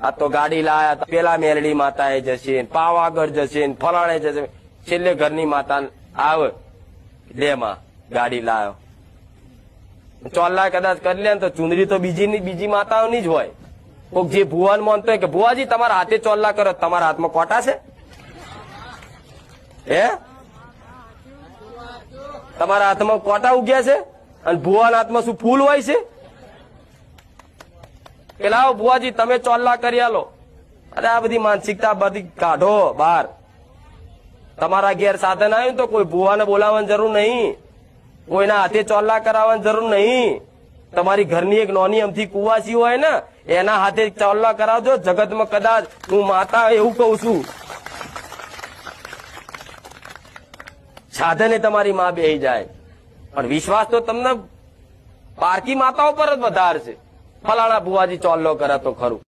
આ તો ગાડી લાયા, પેલા મેરડી માતા એ જશે, પાવાગઢ જશે, ફલાણે જશે, છેલ્લે ઘરની માતા આવે લે માં ગાડી લાયો. ચોલ્લા કદાચ કરી લે તો ચુંદડી તો બીજી માતાઓની જ હોય. કોક જે ભુવન માનતો હોય કે ભુવાજી તમારા હાથે ચોલ્લા કરો, તમારા હાથમાં કોટા છે? હે, તમારા હાથમાં કોટા ઉગ્યા છે? અને ભુવાના હાથમાં શું ફૂલ હોય છે? કે લાવો ભુવાજી તમે ચોલ્લા કરી આલો. અરે આ બધી માનસિકતા બધી કાઢો બહાર. તમારા ઘેર સાધન આવ્યું તો કોઈ ભુવાને બોલાવવાની જરૂર નહીં, કોઈના હાથે ચોલ્લા કરાવવાની જરૂર નહીં. તમારી ઘરની એક નોની અમથી કુવાસી હોય ને એના હાથે ચોલ્લા કરાવજો. જગતમાં કદાચ હું માતા એવું કઉ છું, સાધને તમારી માં બેહી જાય, પણ વિશ્વાસ તો તમને પારકી માતાઓ પર જ વધારે છે. ફલાણા ભુવાજી ચોલ્લો કરે તો ખરું.